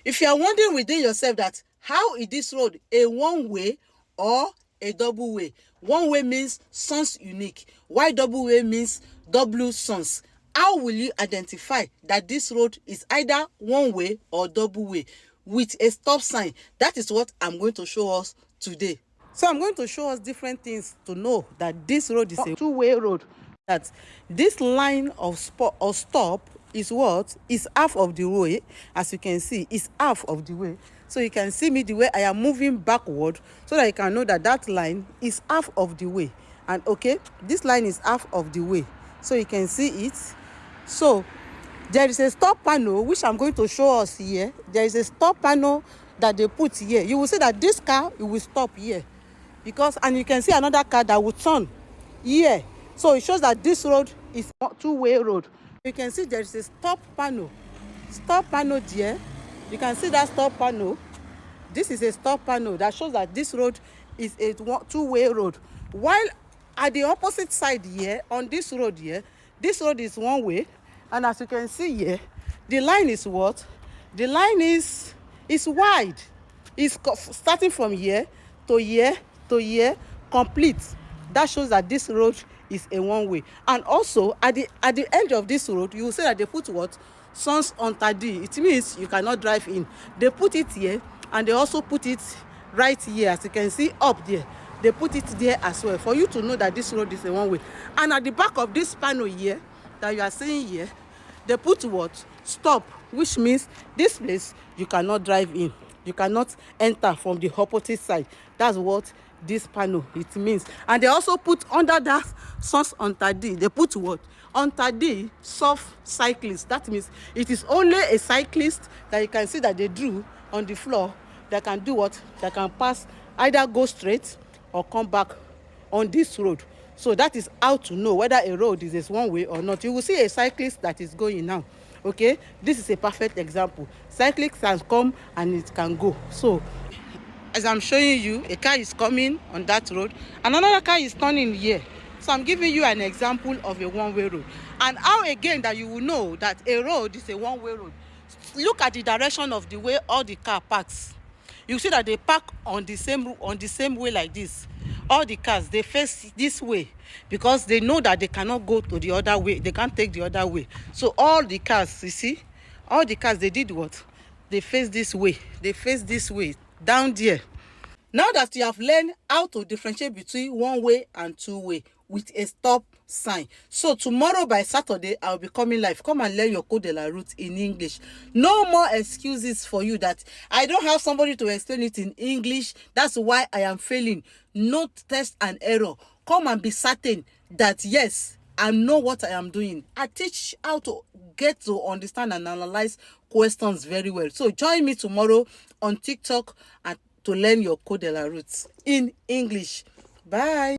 If you are wondering within yourself that how is this road a one-way or a double-way? One-way means sons unique, while double-way means double sons. How will you identify that this road is either one-way or double-way? With a stop sign. That is what I'm going to show us today. So I'm going to show us different things to know that this road is a two-way road. That this line of stop is what? Is half of the way. As you can see, is half of the way. So you can see me the way I am moving backward, so that you can know that that line is half of the way. And okay, this line is half of the way. So you can see it. So there is a stop panel which I'm going to show us here. There is a stop panel that they put here. You will see that this car, it will stop here, because, and you can see another car that will turn here. So it shows that this road is a two-way road. You can see there is a stop panel there. You can see that stop panel. This is a stop panel that shows that this road is a two-way road, while at the opposite side here, on this road here, this road is one way. And as you can see here, the line is what? The line is wide. It's starting from here to here to here, complete. That shows that this road is a one-way. And also at the end of this road, you will see that they put what? Sons interdit. It means you cannot drive in. They put it here, and they also put it right here. As you can see up there, they put it there as well, for you to know that this road is a one-way. And at the back of this panel here that you are seeing here, they put what? Stop, which means this place you cannot drive in. You cannot enter from the opposite side. That's what this panel it means. And they also put under that sons interdit, they put what? Interdit soft cyclist. That means it is only a cyclist that you can see that they drew on the floor that can do what? That can pass, either go straight or come back on this road. So that is how to know whether a road is one way or not. You will see a cyclist that is going now. Okay, this is a perfect example. Cyclists can come and it can go. So as I'm showing you, a car is coming on that road and another car is turning here. So I'm giving you an example of a one-way road. And how again that you will know that a road is a one-way road? Look at the direction of the way all the car parks. You see that they park on the same way like this. All the cars, they face this way because they know that they cannot go to the other way. They can't take the other way. So all the cars, you see, all the cars, they did what? They face this way. They face this way, down there. Now that you have learned how to differentiate between one way and two way with a stop sign. So tomorrow by Saturday, I'll be coming live. Come and learn your code de la route in English. No more excuses for you that I don't have somebody to explain it in English. That's why I am failing. No test and error. Come and be certain that yes, I know what I am doing. I teach how to get to understand and analyze questions very well. So join me tomorrow on TikTok and to learn your code de la route in English. Bye.